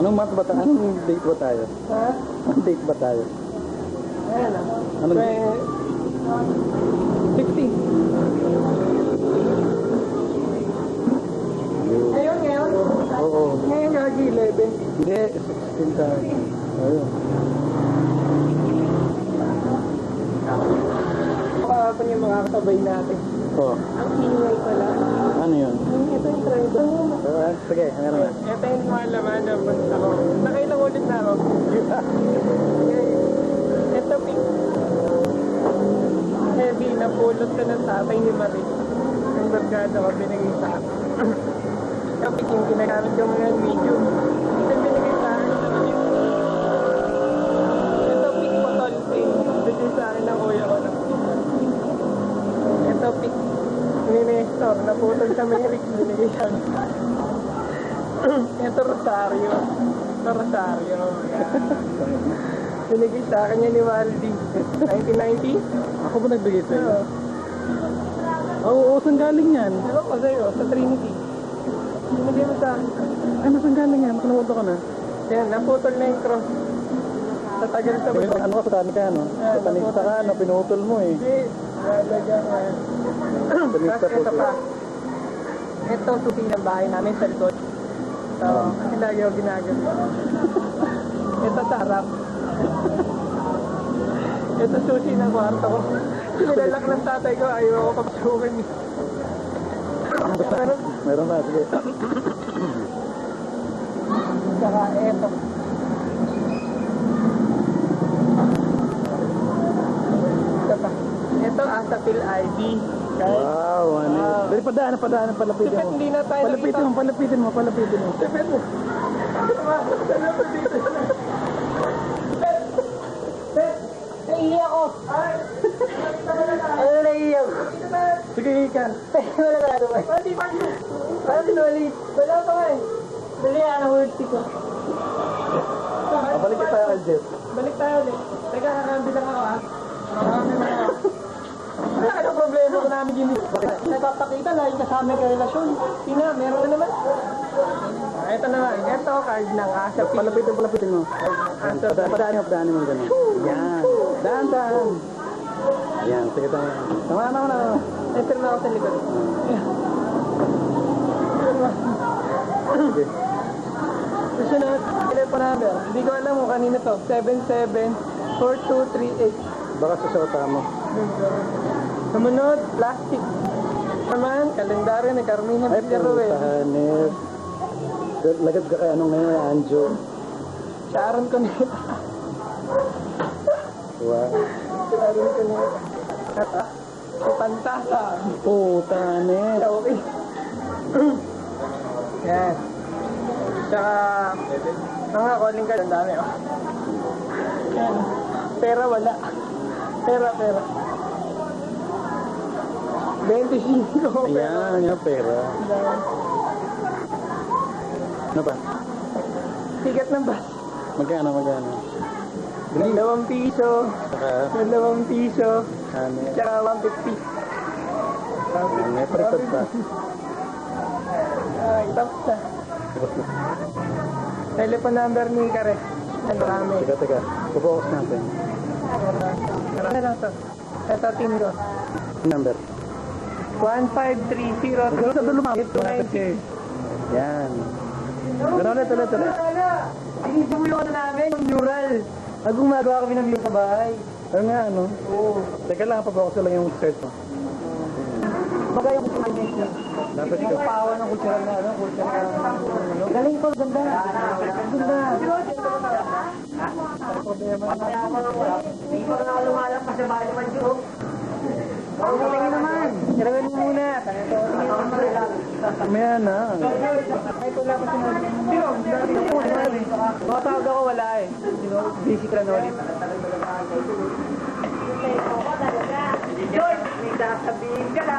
Anong month ba tayo? Anong date ba tayo? Ha? Anong date ba tayo? Ayan na. Anong 16. Ngayon? Oo. Ngayon gagi 11. Hindi, 16 tayo. Ayun. Pakakapan yung mga kasabay natin. Oh. Ang ingay pala. Ano yun? Ito yung driver. Sige, meron na. Ito yung mga laman ng bansa ko. Nakailang ulit na ako. Ito pink. Heavy na pulot ka ng tatay ni Marie. Yung barkada ko binigay sa akin. Ito pink yung ginagamit ko ngayon video. Ito binigay sa akin. Ito pink potol pink. Binigay sa akin ng kuya ko. Ito pink. Ni Nestor. Naputol sa Merix. Binigay sa akin. Ito Rosario. Ito Rosario. Binigay sa akin yan ni Waldy. 1990? Ako ba nagbigay sa'yo? Oo, saan galing yan? Ano ko sa'yo? Sa Trinity. Binigay mo sa akin. Ano saan galing yan? Kanamunta ka na? Yan, naputol na yung cross. Sa tagal sa bito. Ano ka sa tanik ka, ano? Sa tanik ka, ano? Pinutol mo eh. Hindi. Lalagyan nga yan. Tapos ito pa. Ito susi ng bahay namin sa likod. So, kasi lagi ako ginagawa. Ito sa harap. Ito susi ng kwarto ko. Nilalak ng tatay ko, ayaw ako kapsukin. Meron na, sige. Saka ito. Ito pa. Ito Asapil ID. Wow, ano yun? Dali, padaanan, palapitin Sipet, mo. hindi na tayo Palapitin mo. Sipet mo. Naiiyak ko. Ano naiiyak? Sige, ikan. Wala ka na ba? Ano sinulit? Wala pa nga eh. Dali, hulti ko. Balik ka tayo kay Jeff. Balik tayo ulit. Teka, nakambi lang ako ah. Anong problema ko namin yun? Nagpapakita lagi kasama yung relasyon. Tina, meron na naman. Ito naman. Ito, card ng ASAP. Palapitin mo. Padaanin mo gano'n. Yan. Daan. Yan, sige tayo. Tama na. Ito na ako sa likod. Sige. Susunod, telephone number. Hindi ko alam kung kanina to. 774238. Baka susota mo. Sumunod, plastic. Naman, kalendaryo ni Carmina Ay, Villaruel. putahanip. Lagad ka kay anong ngayon, Anjo. Sharon Cuneta. Wow. Sharon Cuneta. Pantasa. Putahanip. Okay. Yan. Tsaka, mga calling card, ang dami oh. Yan. Pera wala. Pera. 25. Ayan, yung pera. Ano ba? Ticket ng bus. Magkano? 2 piso. Saka, 2 piso. ano? Tsaka 150. May prikot pa. Ay, tapos na. Telephone number ni Kare. Ang marami. Teka. Pupokus natin. Ano lang to? Ito, team ko. Number. 1530. Sa dulo mga. Yan. Gano'n ulit. Sinisimulo na namin yung mural. Gumagawa kami ng mural sa bahay. Ano nga, ano? Oo. Teka lang, papokus lang yung skirt mo. Baga yung kultural niya. Dapat Yung ka. pawa ng kultural na ano, kultural na ano. Galing ko, ganda. Ganda. Hindi ko na lumalak pa sa bahay naman, Joe. Tingin naman. Tirawan mo muna. Mamaya na. Ay, wala pa sinabi. Mga tawag ako, wala eh. Busy ka na ulit. George, may sasabihin ka na.